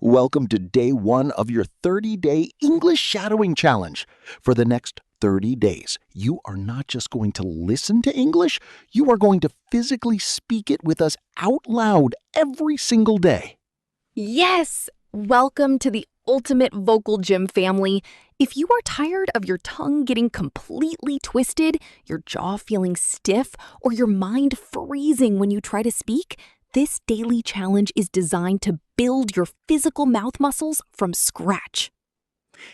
Welcome to day 1 of your 30-day English shadowing challenge. For the next 30 days, you are not just going to listen to English, you are going to physically speak it with us out loud every single day. Yes! Welcome to the ultimate vocal gym family. If you are tired of your tongue getting completely twisted, your jaw feeling stiff, or your mind freezing when you try to speak, this daily challenge is designed to build your physical mouth muscles from scratch.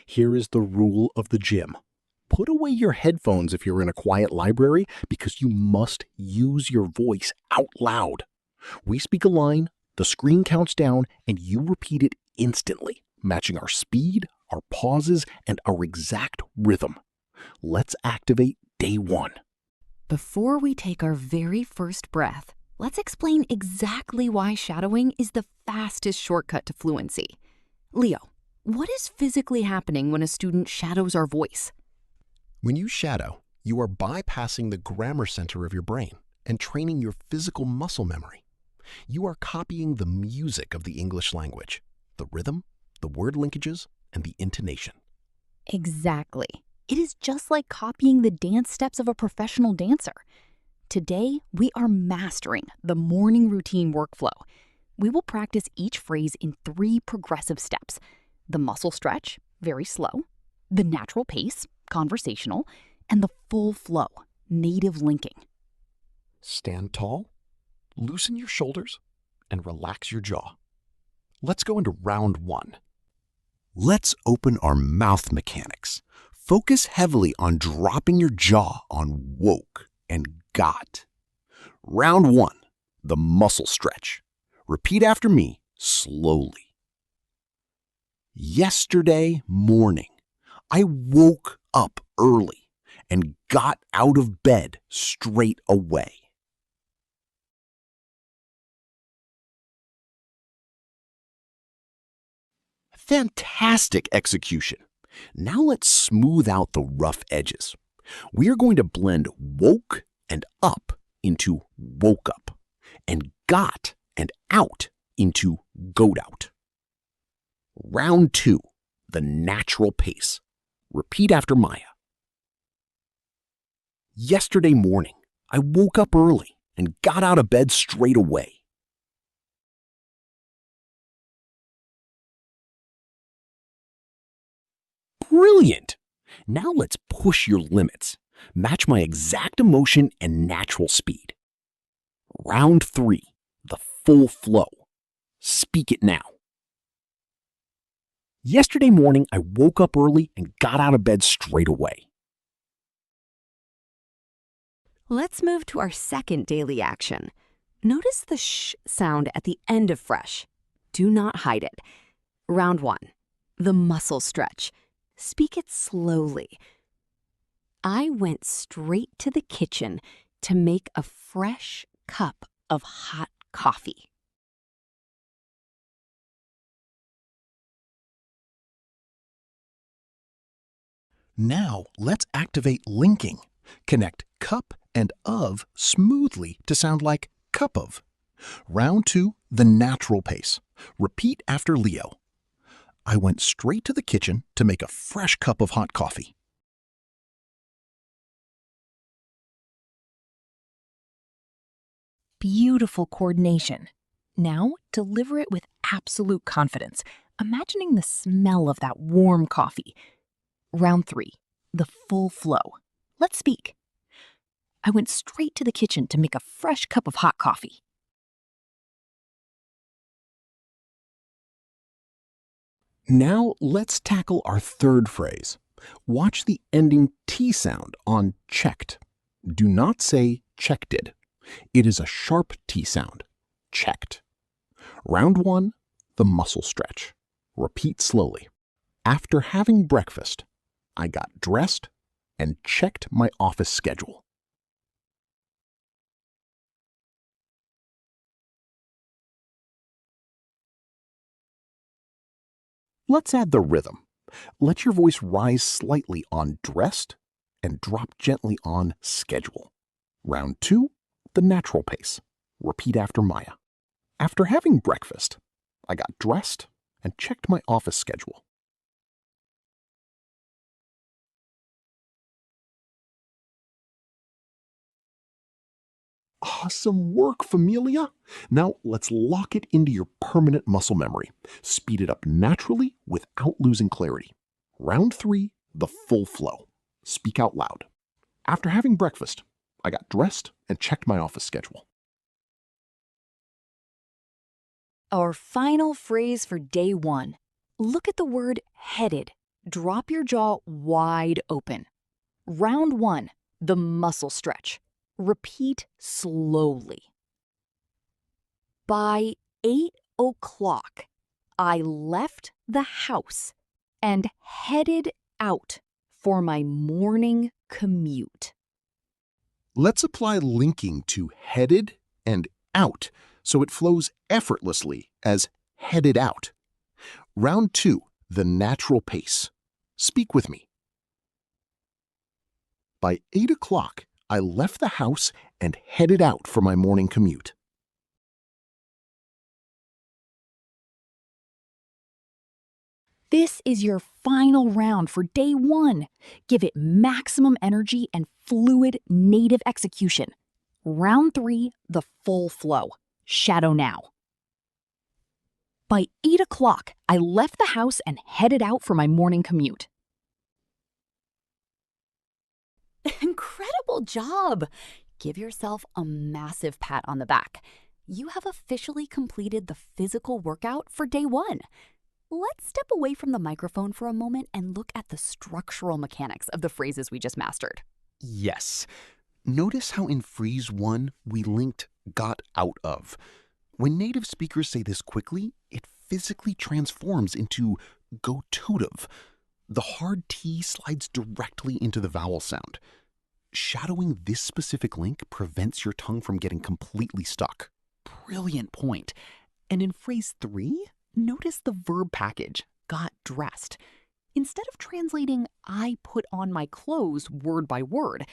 Here is the rule of the gym. Put away your headphones if you're in a quiet library because you must use your voice out loud. We speak a line, the screen counts down, and you repeat it instantly, matching our speed, our pauses, and our exact rhythm. Let's activate day 1. Before we take our very first breath, let's explain exactly why shadowing is the fastest shortcut to fluency. Leo, what is physically happening when a student shadows our voice? When you shadow, you are bypassing the grammar center of your brain and training your physical muscle memory. You are copying the music of the English language, the rhythm, the word linkages, and the intonation. Exactly. It is just like copying the dance steps of a professional dancer. Today, we are mastering the morning routine workflow. We will practice each phrase in 3 progressive steps. The muscle stretch, very slow, the natural pace, conversational, and the full flow, native linking. Stand tall, loosen your shoulders, and relax your jaw. Let's go into round 1. Let's open our mouth mechanics. Focus heavily on dropping your jaw on woke and got. Round 1, the muscle stretch. Repeat after me slowly. Yesterday morning, I woke up early and got out of bed straight away. Fantastic execution. Now let's smooth out the rough edges. We are going to blend woke and up into woke up, and got and out into goat out. Round 2, the natural pace. Repeat after Maya. Yesterday morning, I woke up early and got out of bed straight away. Brilliant! Now let's push your limits. Match my exact emotion and natural speed. Round 3, the full flow. Speak it now. Yesterday morning, I woke up early and got out of bed straight away. Let's move to our second daily action. Notice the sh sound at the end of fresh. Do not hide it. Round 1, the muscle stretch. Speak it slowly. I went straight to the kitchen to make a fresh cup of hot coffee. Now let's activate linking. Connect cup and of smoothly to sound like cup of. Round 2, the natural pace. Repeat after Leo. I went straight to the kitchen to make a fresh cup of hot coffee. Beautiful coordination. Now deliver it with absolute confidence, imagining the smell of that warm coffee. Round 3, the full flow. Let's speak. I went straight to the kitchen to make a fresh cup of hot coffee. Now let's tackle our third phrase. Watch the ending T sound on checked. Do not say checked. It is a sharp T sound. Checked. Round 1, the muscle stretch. Repeat slowly. After having breakfast, I got dressed and checked my office schedule. Let's add the rhythm. Let your voice rise slightly on dressed and drop gently on schedule. Round 2, the natural pace. Repeat after Maya. After having breakfast, I got dressed and checked my office schedule. Awesome work, Familia! Now let's lock it into your permanent muscle memory. Speed it up naturally without losing clarity. Round 3, the full flow. Speak out loud. After having breakfast, I got dressed and checked my office schedule. Our final phrase for day 1. Look at the word headed. Drop your jaw wide open. Round 1, the muscle stretch. Repeat slowly. By 8 o'clock, I left the house and headed out for my morning commute. Let's apply linking to headed and out so it flows effortlessly as headed out. Round 2, the natural pace. Speak with me. By 8 o'clock, I left the house and headed out for my morning commute. This is your final round for day 1. Give it maximum energy and fluid native execution. Round 3, the full flow. Shadow now. By 8 o'clock, I left the house and headed out for my morning commute. Incredible job! Give yourself a massive pat on the back. You have officially completed the physical workout for day 1. Let's step away from the microphone for a moment and look at the structural mechanics of the phrases we just mastered. Yes. Notice how in phrase 1 we linked got out of. When native speakers say this quickly, it physically transforms into go totive. The hard T slides directly into the vowel sound. Shadowing this specific link prevents your tongue from getting completely stuck. Brilliant point. And in phrase 3, notice the verb package, got dressed. Instead of translating I put on my clothes word by word,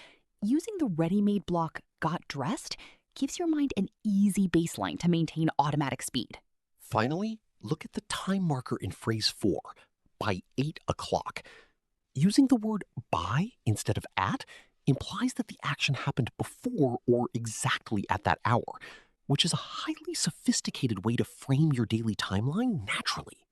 using the ready-made block got dressed gives your mind an easy baseline to maintain automatic speed. Finally, look at the time marker in phrase 4, by 8 o'clock. Using the word by instead of at implies that the action happened before or exactly at that hour, which is a highly sophisticated way to frame your daily timeline naturally.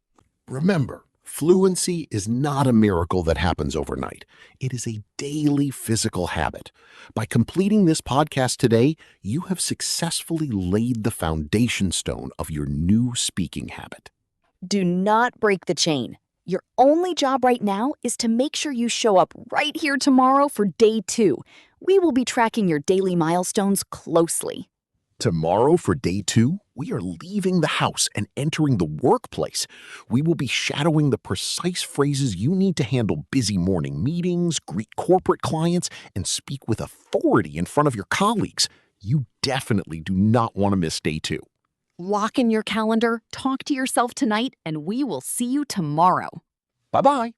Remember, fluency is not a miracle that happens overnight. It is a daily physical habit. By completing this podcast today, you have successfully laid the foundation stone of your new speaking habit. Do not break the chain. Your only job right now is to make sure you show up right here tomorrow for day 2. We will be tracking your daily milestones closely. Tomorrow for day 2, we are leaving the house and entering the workplace. We will be shadowing the precise phrases you need to handle busy morning meetings, greet corporate clients, and speak with authority in front of your colleagues. You definitely do not want to miss day 2. Lock in your calendar, talk to yourself tonight, and we will see you tomorrow. Bye-bye.